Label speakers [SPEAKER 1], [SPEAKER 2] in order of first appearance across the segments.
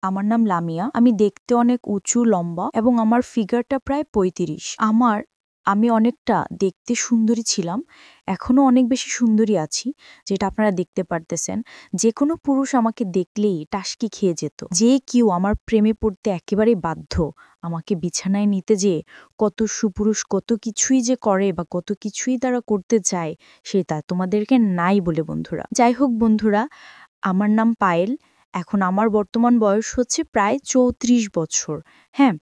[SPEAKER 1] আমার নাম লামিয়া। আমি দেখতে অনেক উঁচু, লম্বা এবং আমার ফিগারটা প্রায় ৩৫। আমি অনেকটা দেখতে সুন্দরী ছিলাম। এখনো অনেক বেশি সুন্দরী আছি, যেটা আপনারা দেখতে পারতেছেন। যেকোনো পুরুষ আমাকে দেখলেই টাসকি খেয়ে যেত। যে কেউ আমার প্রেমে পড়তে একেবারেই বাধ্য। আমাকে বিছানায় নিতে যেয়ে কত সুপুরুষ কত কিছুই যে করে বা কত কিছুই তারা করতে চায়, সেটা তোমাদেরকে নাই বলে বন্ধুরা। যাই হোক বন্ধুরা, আমার নাম পায়েল। এখন আমার বর্তমান বয়স হচ্ছে প্রায় ৩৪ বছর। হ্যাঁ,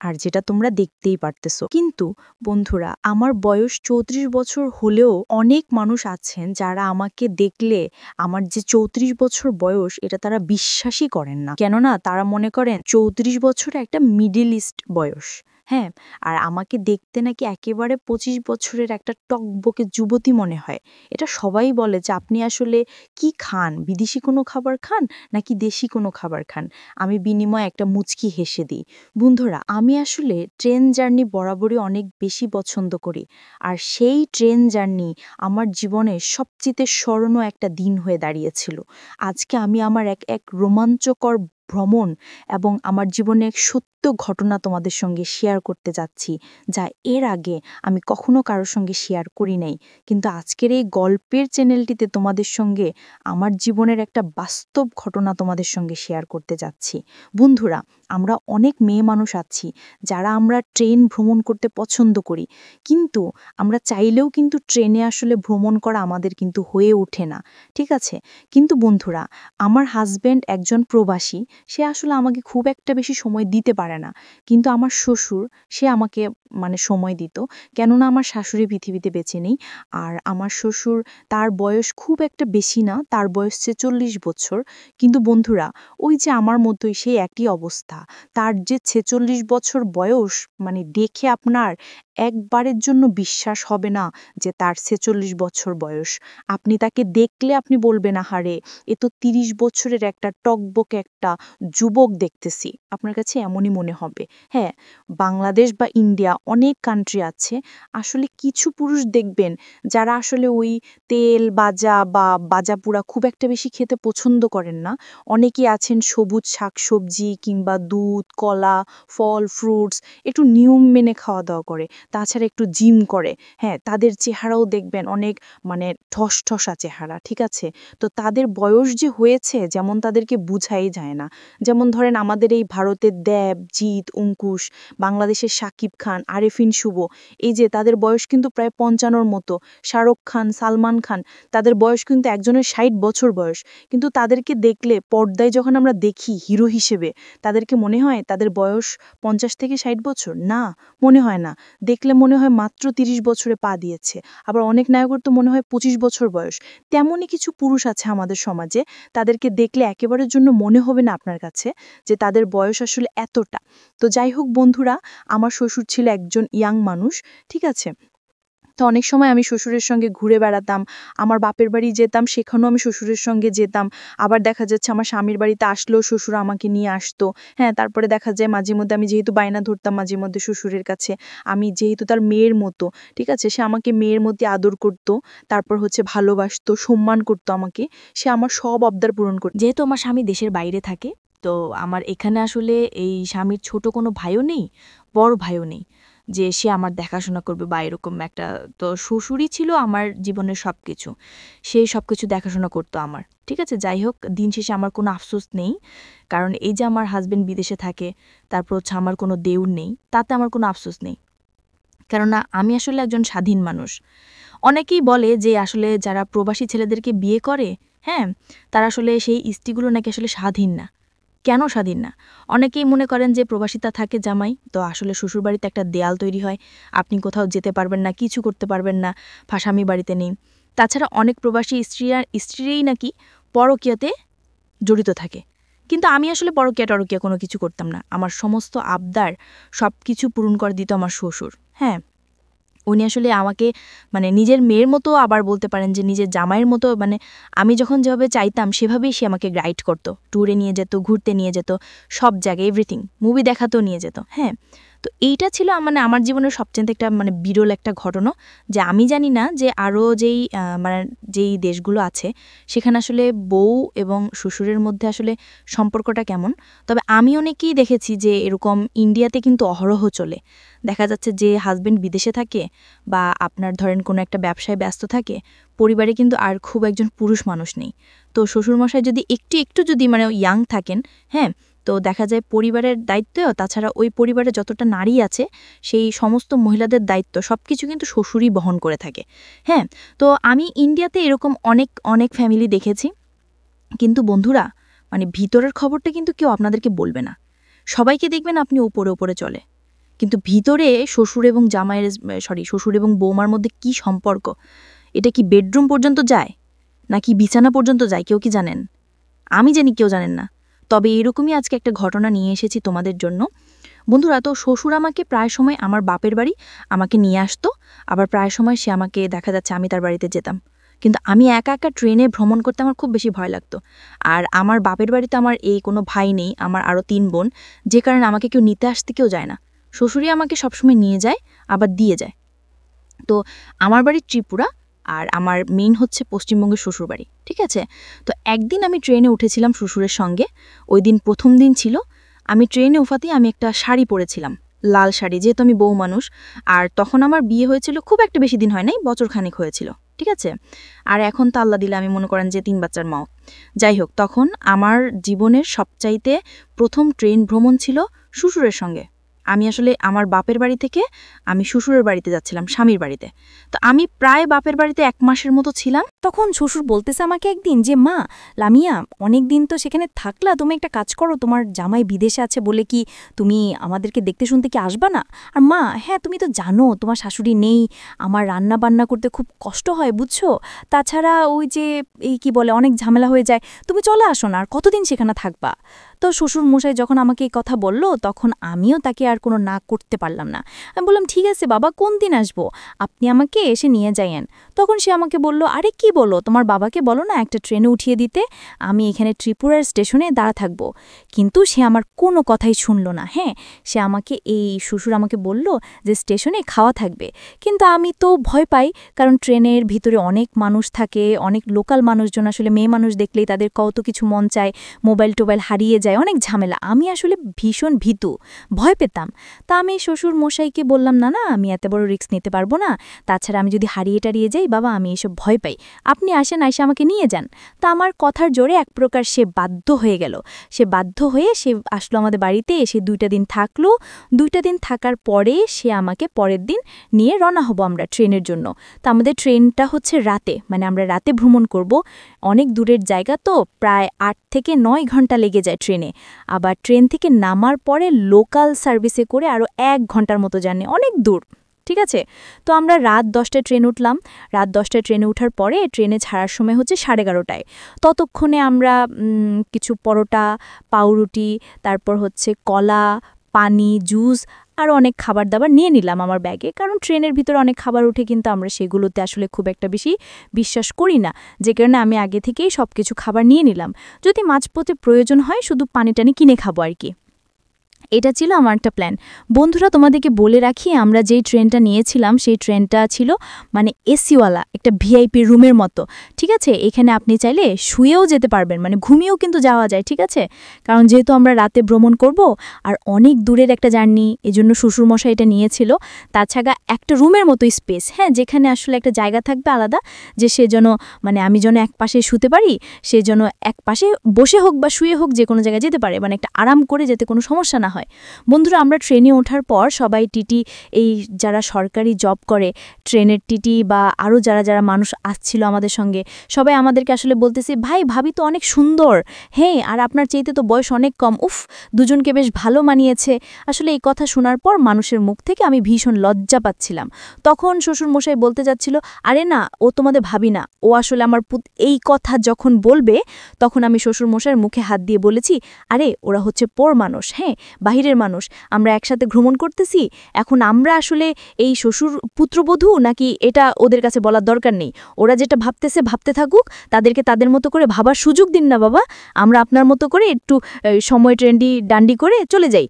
[SPEAKER 1] আর যেটা তোমরা দেখতেই পারতেছো। কিন্তু বন্ধুরা, আমার বয়স ৩৪ বছর হলেও অনেক মানুষ আছেন যারা আমাকে দেখলে আমার যে ৩৪ বছর বয়স এটা তারা বিশ্বাসই করেন না। কেননা তারা মনে করেন ৩৪ বছর একটা মিডল ইস্ট বয়স। হ্যাঁ, আর আমাকে দেখতে নাকি একেবারে ২৫ বছরের একটা টকবকে যুবতী মনে হয়। এটা সবাই বলে যে আপনি আসলে কি খান? বিদেশি কোনো খাবার খান নাকি দেশি কোনো খাবার খান? আমি বিনিময়ে একটা মুচকি হেসে দিই। বন্ধুরা, আমি আসলে ট্রেন জার্নি বরাবরই অনেক বেশি পছন্দ করি। আর সেই ট্রেন জার্নি আমার জীবনের সবচেয়ে স্মরণীয় একটা দিন হয়ে দাঁড়িয়েছিল। আজকে আমি আমার এক রোমাঞ্চকর ভ্রমণ এবং আমার জীবনের এক সত্য ঘটনা তোমাদের সঙ্গে শেয়ার করতে যাচ্ছি, যা এর আগে আমি কখনো কারোর সঙ্গে শেয়ার করি নাই। কিন্তু আজকের এই গল্পের চ্যানেলটিতে তোমাদের সঙ্গে আমার জীবনের একটা বাস্তব ঘটনা তোমাদের সঙ্গে শেয়ার করতে যাচ্ছি। বন্ধুরা, আমরা অনেক মেয়ে মানুষ আছি যারা আমরা ট্রেন ভ্রমণ করতে পছন্দ করি, কিন্তু আমরা চাইলেও কিন্তু ট্রেনে আসলে ভ্রমণ করা আমাদের কিন্তু হয়ে ওঠে না। ঠিক আছে? কিন্তু বন্ধুরা, আমার হাজব্যান্ড একজন প্রবাসী। সে আসলে আমাকে খুব একটা বেশি সময় দিতে পারে না। কিন্তু আমার শ্বশুর, সে আমাকে সময় দিত। কেননা আমার শাশুড়ি পৃথিবীতে বেঁচে নেই। আর আমার শ্বশুর, তার বয়স খুব একটা বেশি না, তার বয়স ৪৬ বছর। কিন্তু বন্ধুরা, ওই যে আমার মতোই সেই একই অবস্থা। তার যে ৪৬ বছর বয়স, দেখে আপনার একবারের জন্য বিশ্বাস হবে না যে তার ৪৬ বছর বয়স। আপনি তাকে দেখলে আপনি বলবেন, আহারে, এ তো ৩০ বছরের একটা টকবকে একটা যুবক দেখতেছি। আপনার কাছে এমনই মনে হবে। হ্যাঁ, বাংলাদেশ বা ইন্ডিয়া অনেক কান্ট্রি আছে। আসলে কিছু পুরুষ দেখবেন যারা আসলে ওই তেল বাজা বা বাজা পোড়া খুব একটা বেশি খেতে পছন্দ করেন না। অনেকেই আছেন সবুজ শাকসবজি কিংবা দুধ, কলা, ফল, ফ্রুটস একটু নিয়ম মেনে খাওয়া-দাওয়া করে। তাছাড়া একটু জিম করে। হ্যাঁ, তাদের চেহারাও দেখবেন অনেক ঠসঠসা চেহারা। ঠিক আছে? তো তাদের বয়স যে হয়েছে যেমন তাদেরকে বুঝাই যায় না। যেমন ধরেন আমাদের এই ভারতের দেব, জিৎ, অঙ্কুশ, বাংলাদেশের শাকিব খান, আরেফিন শুভ, এই যে তাদের বয়স কিন্তু প্রায় ৫৫র মতো। শাহরুখ খান, সালমান খান, তাদের বয়স কিন্তু একজনের ৬০ বছর বয়স। কিন্তু তাদেরকে দেখলে পর্দায় যখন আমরা দেখি হিরো হিসেবে, তাদেরকে মনে হয় তাদের বয়স ৫০ থেকে ৬০ বছর? না, মনে হয় না। দেখলে মনে হয় মাত্র ৩০ বছরে পা দিয়েছে। আবার অনেক নায়কের তো মনে হয় ২৫ বছর বয়স। তেমনই কিছু পুরুষ আছে আমাদের সমাজে, তাদেরকে দেখলে একেবারের জন্য মনে হবে না আপনার কাছে যে তাদের বয়স আসলে এতটা। তো যাই হোক বন্ধুরা, আমার শ্বশুর ছিল একজন ইয়াং মানুষ। ঠিক আছে? তো অনেক সময় আমি শ্বশুরের সঙ্গে ঘুরে বেড়াতাম। আমার বাপের বাড়ি যেতাম, সেখানেও আমি শ্বশুরের সঙ্গে যেতাম। আবার দেখা যাচ্ছে আমার স্বামীর বাড়িতে আসলেও শ্বশুর আমাকে নিয়ে আসতো। হ্যাঁ, তারপরে দেখা যায় মাঝে মধ্যে আমি যেহেতু বায়না ধরতাম মাঝে মধ্যে শ্বশুরের কাছে, আমি যেহেতু তার মেয়ের মতো, ঠিক আছে? সে আমাকে মেয়ের মধ্যে আদর করত। তারপর হচ্ছে ভালোবাসতো, সম্মান করতো আমাকে। সে আমার সব আবদার পূরণ করত। যেহেতু আমার স্বামী দেশের বাইরে থাকে, তো আমার এখানে আসলে এই স্বামীর ছোট কোনো ভাইও নেই, বড় ভাইও নেই যে সে আমার দেখাশোনা করবে বা এরকম একটা। তো শ্বশুরই ছিল আমার জীবনের সবকিছু। সে সবকিছু দেখাশোনা করতো আমার। ঠিক আছে? যাই হোক, দিন শেষে আমার কোনো আফসোস নেই। কারণ এই যে আমার হাসব্যান্ড বিদেশে থাকে, তারপর হচ্ছে আমার কোনো দেউর নেই, তাতে আমার কোনো আফসোস নেই। কেননা আমি আসলে একজন স্বাধীন মানুষ। অনেকেই বলে যে আসলে যারা প্রবাসী ছেলেদেরকে বিয়ে করে, হ্যাঁ, তারা আসলে সেই স্ত্রীগুলো নাকি আসলে স্বাধীন না। কেন স্বাধীন না? অনেকেই মনে করেন যে প্রবাসিতা থাকে জামাই, তো আসলে শ্বশুরবাড়িতে একটা দেয়াল তৈরি হয়। আপনি কোথাও যেতে পারবেন না, কিছু করতে পারবেন না, স্বামী বাড়িতে নেই। তাছাড়া অনেক প্রবাসী স্ত্রীই নাকি পরকীয়াতে জড়িত থাকে। কিন্তু আমি আসলে পরকীয়া-টরকীয়া কোনো কিছু করতাম না। আমার সমস্ত আবদার সবকিছু পূরণ করে দিত আমার শ্বশুর। হ্যাঁ? উনি আসলে আমাকে নিজের মেয়ের মতো, আবার বলতে পারেন যে নিজের জামাইয়ের মতো, আমি যখন যেভাবে চাইতাম সেভাবেই সে আমাকে গাইড করত। ট্যুরে নিয়ে যেত, ঘুরতে নিয়ে যেত, সব জায়গায় এভরিথিং। মুভি দেখাতেও নিয়ে যেত। হ্যাঁ? তো এইটা ছিল মানে আমার জীবনের সবচেয়ে একটা মানে বিরল একটা ঘটনা, যে আমি জানি না যে আরও মানে যেই দেশগুলো আছে সেখানে আসলে বউ এবং শ্বশুরের মধ্যে আসলে সম্পর্কটা কেমন। তবে আমি অনেকেই দেখেছি যে এরকম ইন্ডিয়াতে কিন্তু অহরহ চলে। দেখা যাচ্ছে যে হাজবেন্ড বিদেশে থাকে বা আপনার ধরেন কোনো একটা ব্যবসায় ব্যস্ত থাকে, পরিবারে কিন্তু আর খুব একজন পুরুষ মানুষ নেই। তো শ্বশুরমশাই যদি একটু যদি মানে ইয়াং থাকেন, হ্যাঁ, তো দেখা যায় পরিবারের দায়িত্বও, তাছাড়া ওই পরিবারে যতটা নারী আছে সেই সমস্ত মহিলাদের দায়িত্ব সব কিছু কিন্তু শ্বশুরই বহন করে থাকে। হ্যাঁ, তো আমি ইন্ডিয়াতে এরকম অনেক অনেক ফ্যামিলি দেখেছি, কিন্তু বন্ধুরা মানে ভিতরের খবরটা কিন্তু কেউ আপনাদেরকে বলবে না। সবাইকে দেখবেন আপনি উপরে উপরে চলে, কিন্তু ভিতরে শ্বশুর এবং শ্বশুর এবং বৌমার মধ্যে কি সম্পর্ক, এটা কি বেডরুম পর্যন্ত যায় নাকি বিছানা পর্যন্ত যায়, কেউ কি জানেন? আমি জানি কেউ জানেন না। তবে এরকমই আজকে একটা ঘটনা নিয়ে এসেছি তোমাদের জন্য। বন্ধুরা, তো শ্বশুর আমাকে প্রায় সময় আমার বাপের বাড়ি আমাকে নিয়ে আসতো, আবার প্রায় সময় সে আমাকে দেখা যাচ্ছে আমি তার বাড়িতে যেতাম। কিন্তু আমি একা একা ট্রেনে ভ্রমণ করতে আমার খুব বেশি ভয় লাগতো। আর আমার বাপের বাড়িতে আমার কোনো ভাই নেই, আমার আরও ৩ বোন, যে কারণে আমাকে কেউ নিতে আসতে কেউ যায় না। শ্বশুরই আমাকে সবসময় নিয়ে যায়, আবার দিয়ে যায়। তো আমার বাড়ি ত্রিপুরা, আর আমার মেইন হচ্ছে পশ্চিমবঙ্গের শ্বশুরবাড়ি, ঠিক আছে? তো একদিন আমি ট্রেনে উঠেছিলাম শ্বশুরের সঙ্গে। ওই দিন প্রথম দিন ছিল। আমি ট্রেনে উঠাতেই আমি একটা শাড়ি পরেছিলাম, লাল শাড়ি, যেহেতু আমি বউ মানুষ। আর তখন আমার বিয়ে হয়েছিল খুব একটা বেশি দিন হয় নাই, বছরখানেক হয়েছিল, ঠিক আছে? আর এখন তো আল্লাহ দিলে আমি মনে করেন যে ৩ বাচ্চার মাও। যাই হোক, তখন আমার জীবনের সবচাইতে প্রথম ট্রেন ভ্রমণ ছিল শ্বশুরের সঙ্গে। আমি আসলে আমার বাপের বাড়ি থেকে আমি শ্বশুরের বাড়িতে যাচ্ছিলাম, স্বামীর বাড়িতে। তো আমি প্রায় বাপের বাড়িতে ১ মাসের মতো ছিলাম।
[SPEAKER 2] তখন শ্বশুর বলতেছে আমাকে একদিন যে, মা লামিয়া, অনেক দিন তো সেখানে থাকলা, তুমি একটা কাজ করো, তোমার জামাই বিদেশে আছে বলে কি তুমি আমাদেরকে দেখতে শুনতে কি আসবা না? আর মা, হ্যাঁ তুমি তো জানো তোমার শাশুড়ি নেই, আমার রান্না বান্না করতে খুব কষ্ট হয় বুঝছো, তাছাড়া ওই যে এই কি বলে অনেক ঝামেলা হয়ে যায়, তুমি চলে আসো না, আর কতদিন সেখানে থাকবা? তো শ্বশুর মশাই যখন আমাকে এই কথা বলল, তখন আমিও তাকে আর কোনো না করতে পারলাম না। আমি বললাম, ঠিক আছে বাবা, কোন দিন আসবো, আপনি আমাকে এসে নিয়ে যাইয়েন। তখন সে আমাকে বলল, আরে কি বলো, তোমার বাবাকে বলো না একটা ট্রেনে উঠিয়ে দিতে, আমি এখানে ত্রিপুরার স্টেশনে দাঁড়া থাকবো। কিন্তু সে আমার কোনো কথাই শুনল না। হ্যাঁ, সে আমাকে শ্বশুর আমাকে বলল যে স্টেশনে খাওয়া থাকবে, কিন্তু আমি তো ভয় পাই, কারণ ট্রেনের ভিতরে অনেক মানুষ থাকে, অনেক লোকাল মানুষজন, আসলে মেয়ে মানুষ দেখলেই তাদের কত কিছু মন চায়, মোবাইল টোবাইল হারিয়ে যায়, অনেক ঝামেলা। আমি আসলে ভীষণ ভীতু, ভয় পেতাম। তা আমি শ্বশুর মশাইকে বললাম, না না, আমি এত বড় রিস্ক নিতে পারবো না, তাছাড়া আমি যদি হারিয়ে টারিয়ে যাই বাবা, আমি এসব ভয় পাই, আপনি আসেন, এসে আমাকে নিয়ে যান। তা আমার কথার জোরে এক প্রকার সে বাধ্য হয়ে গেল। সে বাধ্য হয়ে সে আসলো আমাদের বাড়িতে, এসে 2টা দিন থাকলো। 2টা দিন থাকার পরে সে আমাকে পরের দিন নিয়ে রওনা হব আমরা ট্রেনের জন্য। তা আমাদের ট্রেনটা হচ্ছে রাতে, মানে আমরা রাতে ভ্রমণ করব। অনেক দূরের জায়গা তো, প্রায় 8 থেকে 9 ঘন্টা লেগে যায় ট্রেনে। আবার ট্রেন থেকে নামার পরে লোকাল সার্ভিসে করে আরও 1 ঘন্টার মতো জার্নি, অনেক দূর, ঠিক আছে? তো আমরা রাত 10টায় ট্রেন উঠলাম। রাত 10টায় ট্রেনে ওঠার পরে ট্রেনে ছাড়ার সময় হচ্ছে 11:30টায়। ততক্ষণে আমরা কিছু পরোটা, পাউরুটি, তারপর হচ্ছে কলা, পানি, জুস, আরও অনেক খাবার দাবার নিয়ে নিলাম আমার ব্যাগে, কারণ ট্রেনের ভিতরে অনেক খাবার উঠে, কিন্তু আমরা সেগুলোতে আসলে খুব একটা বেশি বিশ্বাস করি না, যে কারণে আমি আগে থেকেই সব কিছু খাবার নিয়ে নিলাম। যদি মাঝপথে প্রয়োজন হয় শুধু পানি টানি কিনে খাবো আর কি। এটা ছিল আমার একটা প্ল্যান। বন্ধুরা, তোমাদেরকে বলে রাখি, আমরা যেই ট্রেনটা নিয়েছিলাম সেই ট্রেনটা ছিল মানে এসিওয়ালা, একটা ভিআইপি রুমের মতো, ঠিক আছে? এখানে আপনি চাইলে শুয়েও যেতে পারবেন, মানে ঘুমিয়েও কিন্তু যাওয়া যায়, ঠিক আছে? কারণ যেহেতু আমরা রাতে ভ্রমণ করব আর অনেক দূরের একটা জার্নি, এজন্য শ্বশুরমশাই এটা নিয়েছিল। তাছাড়া একটা রুমের মতো স্পেস, হ্যাঁ, যেখানে আসলে একটা জায়গা থাকবে আলাদা, যে সেজন্য মানে আমি যেন এক পাশে শুতে পারি, সেজন্য এক পাশে বসে হোক বা শুয়ে হোক যে কোনো জায়গায় যেতে পারে, মানে একটা আরাম করে, যেতে কোনো সমস্যা না হয়। বন্ধুরা, আমরা ট্রেনে ওঠার পর সবাই টিটি, এই যারা সরকারি জব করে, ট্রেনের টিটি বা আরও যারা যারা মানুষ আসছিল আমাদের সঙ্গে, সবাই আমাদেরকে আসলে বলতেছে, ভাই ভাবি তো অনেক সুন্দর, হ্যাঁ, আর আপনার চাইতে তো বয়স অনেক কম, উফ, দুজনকে বেশ ভালো মানিয়েছে। আসলে এই কথা শোনার পর মানুষের মুখ থেকে আমি ভীষণ লজ্জা পাচ্ছিলাম। তখন শ্বশুরমশাই বলতে যাচ্ছিল, আরে না, ও তোমাদের ভাবি না, ও আসলে আমার পুত। এই কথা যখন বলবে তখন আমি শ্বশুরমশাইয়ের মুখে হাত দিয়ে বলেছি, আরে ওরা হচ্ছে পোর মানুষ, হ্যাঁ, বাহিরের মানুষ, আমরা একসাথে ভ্রমণ করতেছি, এখন আমরা আসলে এই শ্বশুর পুত্রবধূ নাকি এটা ওদের কাছে বলার দরকার নেই। ওরা যেটা ভাবতেছে ভাবতে থাকুক, তাদেরকে তাদের মতো করে ভাবার সুযোগ দিন না বাবা, আমরা আপনার মতো করে একটু সময় ডান্ডি করে চলে যাই।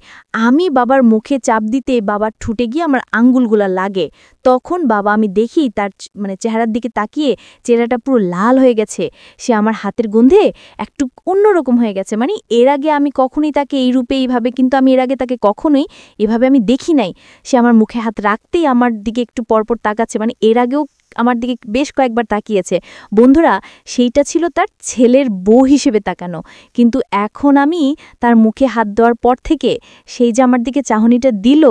[SPEAKER 2] আমি বাবার মুখে চাপ দিতে বাবার ঠুটে গিয়ে আমার আঙ্গুলগুলা লাগে। তখন বাবা, আমি দেখি তার মানে চেহারার দিকে তাকিয়ে চেহারাটা পুরো লাল হয়ে গেছে। সে আমার হাতের গন্ধে একটু অন্যরকম হয়ে গেছে। মানে এর আগে আমি কখনোই তাকে এই রূপে এইভাবে, কিন্তু আমি এর আগে তাকে কখনোই এভাবে আমি দেখি নাই। সে আমার মুখে হাত রাখতেই আমার দিকে একটু পরপর তাকাচ্ছে, মানে এর আগেও আমার দিকে বেশ কয়েকবার তাকিয়েছে। বন্ধুরা, সেইটা ছিল তার ছেলের বউ হিসেবে তাকানো, কিন্তু এখন আমি তার মুখে হাত দেওয়ার পর থেকে সেই যে আমার দিকে চাহনিটা দিল,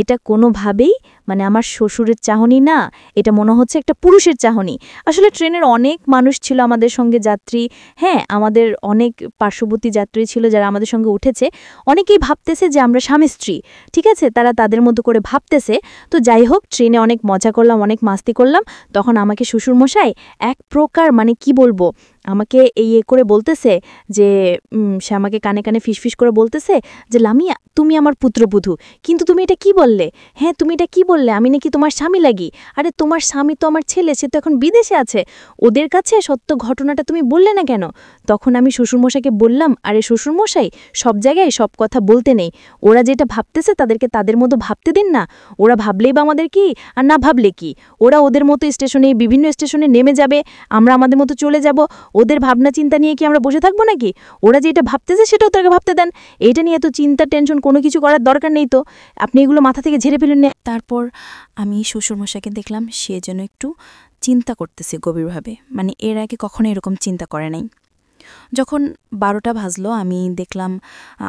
[SPEAKER 2] এটা কোনোভাবেই মানে আমার শ্বশুরের চাহনি না, এটা মনে হচ্ছে একটা পুরুষের চাহনি। আসলে ট্রেনের অনেক মানুষ ছিল আমাদের সঙ্গে যাত্রী, হ্যাঁ, আমাদের অনেক পার্শ্ববর্তী যাত্রী ছিল যারা আমাদের সঙ্গে উঠেছে। অনেকেই ভাবতেছে যে আমরা স্বামী স্ত্রী, ঠিক আছে, তারা তাদের মতো করে ভাবতেছে। তো যাই হোক, ট্রেনে অনেক মজা করলাম, অনেক মাস্তি করলাম। তখন আমাকে শ্বশুরমশাই এক প্রকার মানে কি বলবো, আমাকে এই করে বলতেছে যে সে আমাকে কানে কানে ফিসফিস করে বলতেছে যে লামিয়া, তুমি আমার পুত্রবধূ, কিন্তু তুমি এটা কি বললে? হ্যাঁ, তুমি এটা কি বললে? আমি নাকি তোমার স্বামী লাগি? আরে তোমার স্বামী তো আমার ছেলে, সে তো এখন বিদেশে আছে, ওদের কাছে সত্য ঘটনাটা তুমি বললে না কেন? তখন আমি শ্বশুরমশাইকে বললাম, আরে শ্বশুরমশাই, সব জায়গায় সব কথা বলতে নেই, ওরা যেটা ভাবতেছে তাদেরকে তাদের মতো ভাবতে দিন না। ওরা ভাবলেই বা আমাদের কি, আর না ভাবলে কি, ওরা ওদের মতো স্টেশনে, বিভিন্ন স্টেশনে নেমে যাবে, আমরা আমাদের মতো চলে যাব। ওদের ভাবনা চিন্তা নিয়ে কি আমরা বসে থাকবো নাকি? ওরা যেটা ভাবতেছে সেটাও তাকে ভাবতে দেন, এটা নিয়ে এত চিন্তা টেনশন কোনো কিছু করার দরকার নেই। তো আপনি এগুলো মাথা থেকে ঝেড়ে ফেলুন না। তারপর আমি শ্বশুরমশাইকে দেখলাম সে যেন একটু চিন্তা করতেছে গভীরভাবে, মানে এর আগে কখনো এরকম চিন্তা করে নাই। যখন 12টা বাজলো, আমি দেখলাম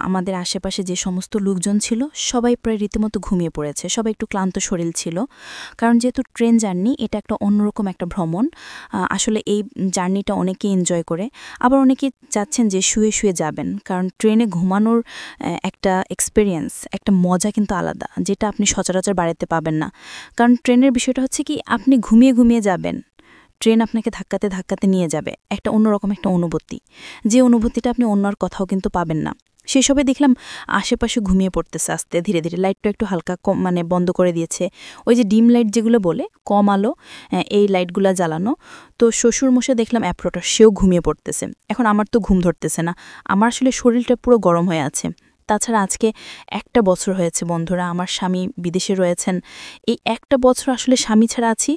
[SPEAKER 2] আমাদের আশেপাশে যে সমস্ত লোকজন ছিল সবাই প্রায় রীতিমতো ঘুমিয়ে পড়েছে, সবাই একটু ক্লান্ত শরীর ছিল। কারণ যেহেতু ট্রেন জার্নি, এটা একটা অন্যরকম একটা ভ্রমণ। আসলে এই জার্নিটা অনেকে এনজয় করে, আবার অনেকে চাচ্ছেন যে শুয়ে শুয়ে যাবেন, কারণ ট্রেনে ঘুমানোর একটা এক্সপেরিয়েন্স, একটা মজা কিন্তু আলাদা, যেটা আপনি সচরাচর বাড়িতে পাবেন না। কারণ ট্রেনের বিষয়টা হচ্ছে কি, আপনি ঘুমিয়ে ঘুমিয়ে যাবেন, ট্রেন আপনাকে ধাক্কাতে ধাক্কাতে নিয়ে যাবে, একটা অন্যরকম একটা অনুভূতি, যে অনুভূতিটা আপনি অন্য আর কোথাও কিন্তু পাবেন না। সেই সবে দেখলাম আশেপাশে ঘুমিয়ে পড়তেছে আস্তে ধীরে ধীরে, লাইটটা একটু হালকা কম মানে বন্ধ করে দিয়েছে, ওই যে ডিম লাইট যেগুলো বলে, কম আলো, এই লাইটগুলো জ্বালানো। তো শ্বশুরমশাই দেখলাম অ্যাপ্রোটা, সেও ঘুমিয়ে পড়তেছে। এখন আমার তো ঘুম ধরতেছে না, আমার আসলে শরীরটা পুরো গরম হয়ে আছে। তাছাড়া আজকে 1টা বছর হয়েছে বন্ধুরা, আমার স্বামী বিদেশে রয়েছেন। এই 1টা বছর আসলে স্বামী ছাড়া আছি।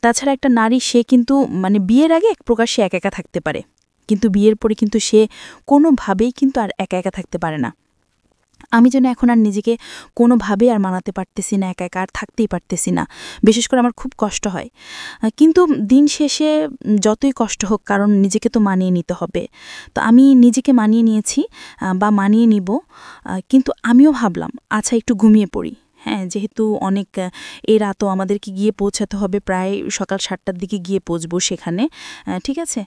[SPEAKER 2] তাছাড়া একটা নারী, সে কিন্তু মানে বিয়ের আগে এক প্রকার সে একা একা থাকতে পারে, কিন্তু বিয়ের পরে কিন্তু সে কোনোভাবেই কিন্তু আর একা একা থাকতে পারে না। আমি যেন এখন আর নিজেকে কোনোভাবেই আর মানাতে পারতেছি না, একা একা আর থাকতেই পারতেছি না। বিশেষ করে আমার খুব কষ্ট হয়, কিন্তু দিন শেষে যতই কষ্ট হোক, কারণ নিজেকে তো মানিয়ে নিতে হবে। তো আমি নিজেকে মানিয়ে নিয়েছি বা মানিয়ে নিব, কিন্তু আমিও ভাবলাম আচ্ছা একটু ঘুমিয়ে পড়ি। হ্যাঁ, যেহেতু অনেক এই রাতও আমাদেরকে গিয়ে পৌঁছাতে হবে, প্রায় সকাল 7টার দিকে গিয়ে পৌঁছবো সেখানে, ঠিক আছে,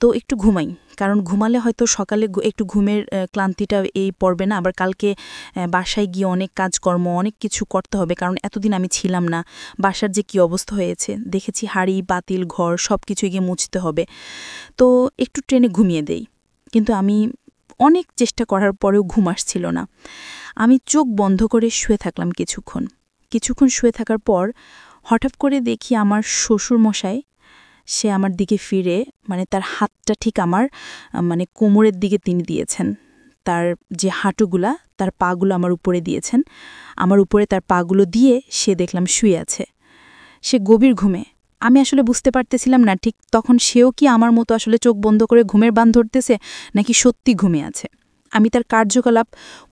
[SPEAKER 2] তো একটু ঘুমাই, কারণ ঘুমালে হয়তো সকালে একটু ঘুমের ক্লান্তিটা এই পড়বে না। আবার কালকে বাসায় গিয়ে অনেক কাজকর্ম, অনেক কিছু করতে হবে, কারণ এতদিন আমি ছিলাম না। বাসার যে কী অবস্থা হয়েছে দেখেছি, হাঁড়ি পাতিল ঘর সব কিছু গিয়ে মুছতে হবে। তো একটু ট্রেনে ঘুমিয়ে দেই, কিন্তু আমি অনেক চেষ্টা করার পরেও ঘুম আসছিল না। আমি চোখ বন্ধ করে শুয়ে থাকলাম কিছুক্ষণ শুয়ে থাকার পর হঠাৎ করে দেখি আমার শ্বশুরমশাই, সে আমার দিকে ফিরে, মানে তার হাতটা ঠিক আমার মানে কোমরের দিকে তিনি দিয়েছেন, তার যে হাঁটুগুলা, তার পাগুলো আমার উপরে দিয়েছেন, আমার উপরে তার পাগুলো দিয়ে সে দেখলাম শুয়ে আছে, সে গভীর ঘুমে। আমি আসলে বুঝতে পারতেছিলাম না ঠিক তখন সেও কি আমার মতো আসলে চোখ বন্ধ করে ঘুমের বান ধরতেছে, নাকি সত্যি ঘুমে আছে। আমি তার কার্যকলাপ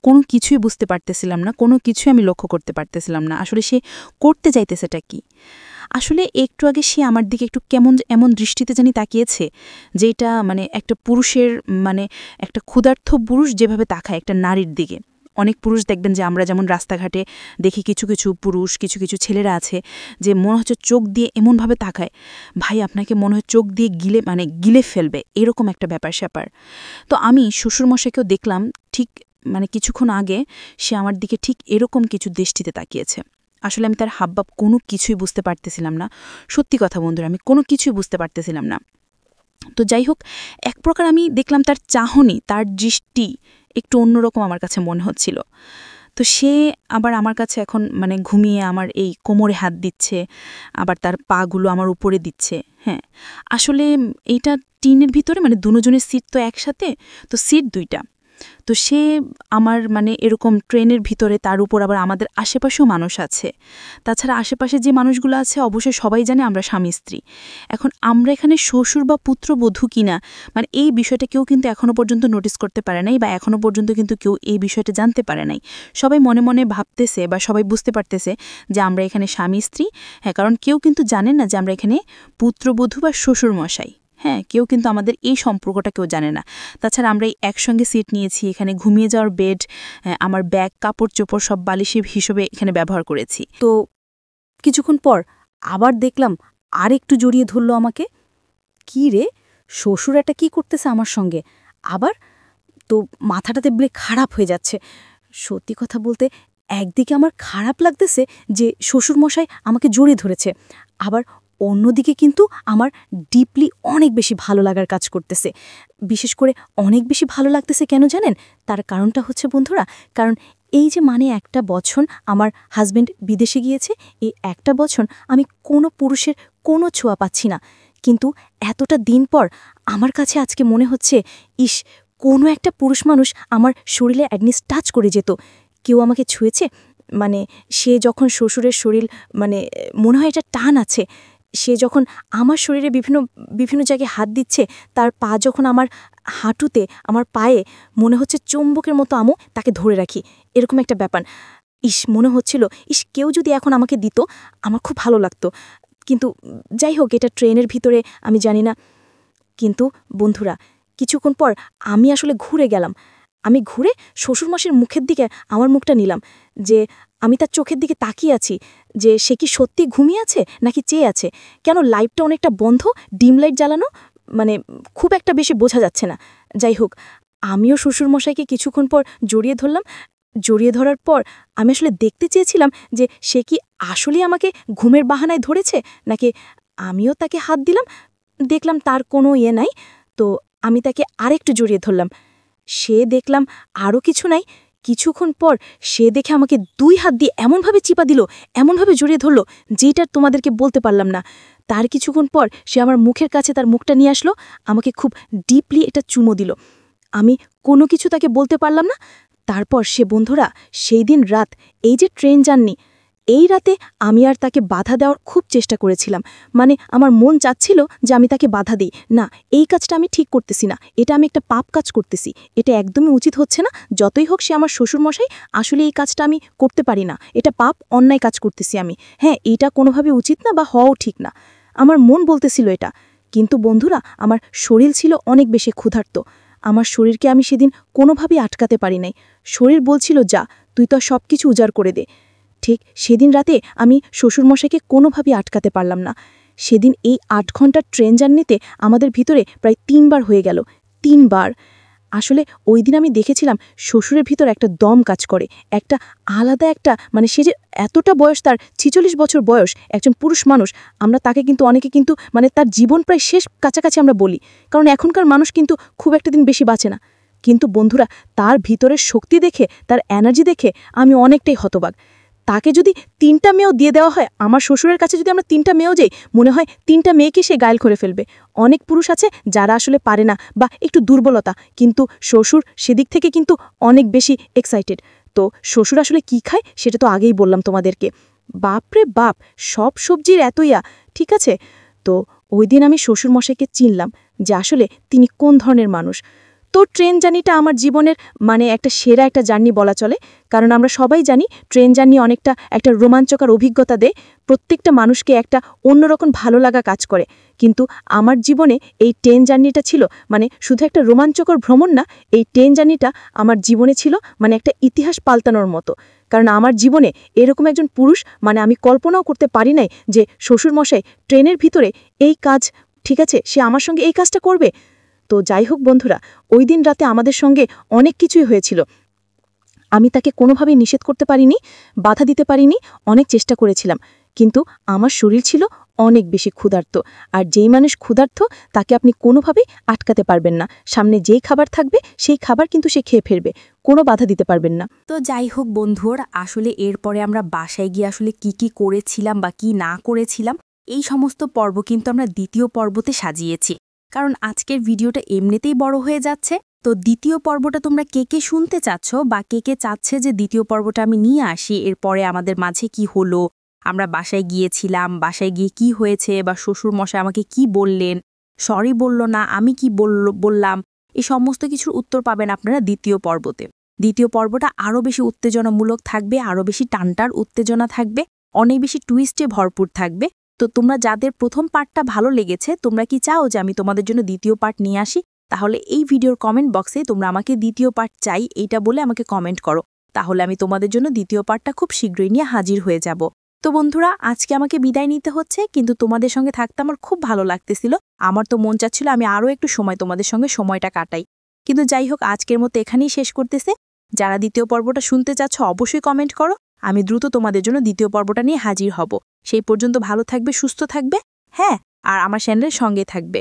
[SPEAKER 2] কোনো কিছুই বুঝতে পারতেছিলাম না, কোনো কিছুই আমি লক্ষ্য করতে পারতেছিলাম না, আসলে সে করতে চাইতেছেটা কি। আসলে একটু আগে সে আমার দিকে একটু কেমন এমন দৃষ্টিতে জানি তাকিয়েছে, যেটা মানে একটা পুরুষের, মানে একটা ক্ষুধার্ত পুরুষ যেভাবে তাকায় একটা নারীর দিকে। অনেক পুরুষ দেখবেন যে আমরা যেমন রাস্তাঘাটে দেখি, কিছু কিছু পুরুষ, কিছু কিছু ছেলেরা আছে যে মনে হচ্ছে চোখ দিয়ে এমনভাবে তাকায়, ভাই আপনাকে মনে হয় চোখ দিয়ে গিলে ফেলবে, এরকম একটা ব্যাপার স্যাপার। তো আমি শ্বশুরমশাইকেও দেখলাম ঠিক মানে কিছুক্ষণ আগে সে আমার দিকে ঠিক এরকম কিছু দৃষ্টিতে তাকিয়েছে। আসলে আমি তার হাবভাব কোনো কিছুই বুঝতে পারতেছিলাম না, সত্যি কথা বন্ধুরা, আমি কোনো কিছুই বুঝতে পারতেছিলাম না। তো যাই হোক, এক প্রকার আমি দেখলাম তার চাহনি, তার দৃষ্টি,
[SPEAKER 1] একটু অন্যরকম আমার কাছে মনে হচ্ছিল। তো সে আবার আমার কাছে এখন মানে ঘুমিয়ে আমার এই কোমরে হাত দিচ্ছে, আবার তার পাগুলো আমার উপরে দিচ্ছে। হ্যাঁ, আসলে এইটা টিনের ভিতরে মানে দুজনের সিট তো একসাথে, তো সিট 2টা। তো সে আমার মানে এরকম ট্রেনের ভিতরে, তার উপর আবার আমাদের আশেপাশেও মানুষ আছে। তাছাড়া আশেপাশে যে মানুষগুলো আছে অবশ্যই সবাই জানে আমরা স্বামী স্ত্রী। এখন আমরা এখানে শ্বশুর বা পুত্রবধূ কিনা মানে এই বিষয়টা কেউ কিন্তু এখনো পর্যন্ত নোটিস করতে পারে নাই, বা এখনো পর্যন্ত কিন্তু কেউ এই বিষয়টা জানতে পারে নাই। সবাই মনে মনে ভাবতেছে বা সবাই বুঝতে পারতেছে যে আমরা এখানে স্বামী স্ত্রী। হ্যাঁ, কারণ কেউ কিন্তু জানে না যে আমরা এখানে পুত্রবধূ বা শ্বশুর মশাই। হ্যাঁ, কেউ কিন্তু আমাদের এই সম্পর্কটা কেউ জানে না। তাছাড়া আমরা এই একসঙ্গে সিট নিয়েছি, এখানে ঘুমিয়ে যাওয়ার বেড, আমার ব্যাগ, কাপড় চোপড় সব বালিশের হিসেবে এখানে ব্যবহার করেছি।
[SPEAKER 2] তো কিছুক্ষণ পর আবার দেখলাম আর একটু জড়িয়ে ধরল আমাকে। কি রে, শ্বশুর এটা কি করতেছে আমার সঙ্গে? আবার তো মাথাটাতে বলে খারাপ হয়ে যাচ্ছে। সত্যি কথা বলতে একদিকে আমার খারাপ লাগতেছে যে শ্বশুরমশাই আমাকে জড়িয়ে ধরেছে, আবার অন্যদিকে কিন্তু আমার ডিপলি অনেক বেশি ভালো লাগার কাজ করতেছে। বিশেষ করে অনেক বেশি ভালো লাগতেছে কেন জানেন? তার কারণটা হচ্ছে বন্ধুরা, কারণ এই যে মানে একটা বছর আমার হাজবেন্ড বিদেশে গিয়েছে, এই একটা বছর আমি কোনো পুরুষের কোনো ছোঁয়া পাচ্ছি না। কিন্তু এতটা দিন পর আমার কাছে আজকে মনে হচ্ছে, ইস, কোনো একটা পুরুষ মানুষ আমার শরীরে অ্যাটলিস্ট টাচ করে যেত। কেউ আমাকে ছুঁয়েছে, মানে সে যখন শ্বশুরের শরীর মানে মনে হয় এটা টান আছে, সে যখন আমার শরীরে বিভিন্ন বিভিন্ন জায়গায় হাত দিচ্ছে, তার পা যখন আমার হাঁটুতে, আমার পায়ে মনে হচ্ছে চুম্বকের মতো আমও তাকে ধরে রাখি, এরকম একটা ব্যাপার। ইস, মনে হচ্ছিল ইস, কেউ যদি এখন আমাকে দিত আমার খুব ভালো লাগতো। কিন্তু যাই হোক, এটা ট্রেনের ভিতরে, আমি জানি না। কিন্তু বন্ধুরা, কিছুক্ষণ পর আমি আসলে ঘুরে গেলাম। আমি ঘুরে শ্বশুরমশাইয়ের মুখের দিকে আমার মুখটা নিলাম, যে আমি তার চোখের দিকে তাকিয়ে আছি যে সে কি সত্যি ঘুমিয়ে আছে নাকি চেয়ে আছে। কেন লাইটটা অনেকটা বন্ধ, ডিম লাইট জ্বালানো, মানে খুব একটা বেশি বোঝা যাচ্ছে না। যাই হোক, আমিও শ্বশুরমশাইকে কিছুক্ষণ পর জড়িয়ে ধরলাম। জড়িয়ে ধরার পর আমি আসলে দেখতে চেয়েছিলাম যে সে কি আসলেই আমাকে ঘুমের বাহানায় ধরেছে, নাকি আমিও তাকে হাত দিলাম। দেখলাম তার কোনো ইয়ে নাই, তো আমি তাকে আরেকটু জড়িয়ে ধরলাম। সে দেখলাম আরও কিছু নাই। কিছুক্ষণ পর সে দেখে আমাকে 2 হাত দিয়ে এমনভাবে চিপা দিল, এমনভাবে জড়িয়ে ধরল, যেটা তোমাদেরকে বলতে পারলাম না। তার কিছুক্ষণ পর সে আমার মুখের কাছে তার মুখটা নিয়ে আসলো, আমাকে খুব ডিপলি এটা চুমো দিল। আমি কোনো কিছু তাকে বলতে পারলাম না। তারপর সে, বন্ধুরা, সেই দিন রাত, এই যে ট্রেন জার্নি, এই রাতে আমি আর তাকে বাধা দেওয়ার খুব চেষ্টা করেছিলাম। মানে আমার মন চাচ্ছিল যে আমি তাকে বাধা দিই, না, এই কাজটা আমি ঠিক করতেছি না, এটা আমি একটা পাপ কাজ করতেছি, এটা একদমই উচিত হচ্ছে না। যতই হোক সে আমার শ্বশুরমশাই, আসলে এই কাজটা আমি করতে পারি না, এটা পাপ, অন্যায় কাজ করতেছি আমি। হ্যাঁ, এটা কোনোভাবে উচিত না বা হওয়াও ঠিক না, আমার মন বলতেছিল এটা। কিন্তু বন্ধুরা, আমার শরীর ছিল অনেক বেশি ক্ষুধার্ত। আমার শরীরকে আমি সেদিন কোনোভাবেই আটকাতে পারি নাই। শরীর বলছিল, যা, তুই তো সব কিছু উজাড় করে দে। ঠিক সেদিন রাতে আমি শ্বশুরমশাইকে কোনোভাবেই আটকাতে পারলাম না। সেদিন এই 8 ঘন্টার ট্রেন জার্নিতে আমাদের ভিতরে প্রায় 3 বার হয়ে গেল, 3 বার। আসলে ওই দিন আমি দেখেছিলাম শ্বশুরের ভিতর একটা দম কাজ করে, একটা আলাদা একটা, মানে সে যে এতটা বয়স, তার 46 বছর বয়স, একজন পুরুষ মানুষ। আমরা তাকে কিন্তু অনেকে কিন্তু মানে তার জীবন প্রায় শেষ কাছাকাছি আমরা বলি, কারণ এখনকার মানুষ কিন্তু খুব একটা দিন বেশি বাঁচে না। কিন্তু বন্ধুরা, তার ভিতরের শক্তি দেখে, তার এনার্জি দেখে আমি অনেকটাই হতবাক। তাকে যদি 3টা মেয়েও দিয়ে দেওয়া হয়, আমার শ্বশুরের কাছে যদি আমরা 3টা মেয়েও যাই, মনে হয় 3টা মেয়েকে সে গায়েল করে ফেলবে। অনেক পুরুষ আছে যারা আসলে পারে না বা একটু দুর্বলতা, কিন্তু শ্বশুর সেদিক থেকে কিন্তু অনেক বেশি এক্সাইটেড। তো শ্বশুর আসলে কি খায় সেটা তো আগেই বললাম তোমাদেরকে। বাপরে বাপ, সব সবজির এতইয়া, ঠিক আছে। তো ওই দিন আমি শ্বশুরমশাইকে চিনলাম যে আসলে তিনি কোন ধরনের মানুষ। তো ট্রেন জার্নিটা আমার জীবনের মানে একটা সেরা একটা জার্নি বলা চলে, কারণ আমরা সবাই জানি ট্রেন জার্নি অনেকটা একটা রোমাঞ্চকর অভিজ্ঞতা দেয়, প্রত্যেকটা মানুষকে একটা অন্যরকম ভালো লাগা কাজ করে। কিন্তু আমার জীবনে এই ট্রেন জার্নিটা ছিল মানে শুধু একটা রোমাঞ্চকর ভ্রমণ না, এই ট্রেন জার্নিটা আমার জীবনে ছিল মানে একটা ইতিহাস পাল্টানোর মতো। কারণ আমার জীবনে এরকম একজন পুরুষ মানে আমি কল্পনাও করতে পারি নাই যে শ্বশুরমশাই ট্রেনের ভিতরে এই কাজ, ঠিক আছে, সে আমার সঙ্গে এই কাজটা করবে। তো যাই হোক বন্ধুরা, ওই দিন রাতে আমাদের সঙ্গে অনেক কিছুই হয়েছিল। আমি তাকে কোনোভাবেই নিষেধ করতে পারিনি, বাধা দিতে পারিনি, অনেক চেষ্টা করেছিলাম,
[SPEAKER 1] কিন্তু আমার শরীর ছিল অনেক বেশি ক্ষুধার্ত, আর যেই মানুষ ক্ষুধার্ত তাকে আপনি কোনোভাবেই আটকাতে পারবেন না। সামনে যেই খাবার থাকবে সেই খাবার কিন্তু সে খেয়ে ফেলবে, কোনো বাধা দিতে পারবেন না।
[SPEAKER 2] তো যাই হোক বন্ধুরা, আসলে এরপরে আমরা বাসায় গিয়ে আসলে কি করেছিলাম বা কি না করেছিলাম এই সমস্ত পর্ব কিন্তু আমরা দ্বিতীয় পর্বতে সাজিয়েছি, কারণ আজকের ভিডিওটা এমনিতেই বড় হয়ে যাচ্ছে। তো দ্বিতীয় পর্বটা তোমরা কে শুনতে চাচ্ছ বা কে চাচ্ছে যে দ্বিতীয় পর্বটা আমি নিয়ে আসি, এরপরে আমাদের মাঝে কি হলো, আমরা বাসায় গিয়েছিলাম, বাসায় গিয়ে কি হয়েছে, বা শ্বশুর মশাই আমাকে কি বললেন, সরি বলল না, আমি কি বললাম, এই সমস্ত কিছুর উত্তর পাবেন আপনারা দ্বিতীয় পর্বতে। দ্বিতীয় পর্বটা আরও বেশি উত্তেজনামূলক থাকবে, আরও বেশি টানটার উত্তেজনা থাকবে, অনেক বেশি টুইস্টে ভরপুর থাকবে। তো তোমরা যাদের প্রথম পার্টটা ভালো লেগেছে, তোমরা কি চাও যে আমি তোমাদের জন্য দ্বিতীয় পার্ট নিয়ে আসি, তাহলে এই ভিডিওর কমেন্ট বক্সে তোমরা আমাকে দ্বিতীয় পার্ট চাই এইটা বলে আমাকে কমেন্ট করো, তাহলে আমি তোমাদের জন্য দ্বিতীয় পার্টটা খুব শীঘ্রই নিয়ে হাজির হয়ে যাব। তো বন্ধুরা, আজকে আমাকে বিদায় নিতে হচ্ছে, কিন্তু তোমাদের সঙ্গে থাকতে আমার খুব ভালো লাগতেছিল। আমার তো মন চাচ্ছিল আমি আরও একটু সময় তোমাদের সঙ্গে সময়টা কাটাই, কিন্তু যাই হোক আজকের মতো এখানেই শেষ করতেছে। যারা দ্বিতীয় পর্বটা শুনতে চাচ্ছ অবশ্যই কমেন্ট করো, আমি দ্রুত তোমাদের জন্য দ্বিতীয় পর্বটা নিয়ে হাজির হব। সেই পর্যন্ত ভালো থাকবে, সুস্থ থাকবে, হ্যাঁ, আর আমার চ্যানেলের সঙ্গে থাকবে।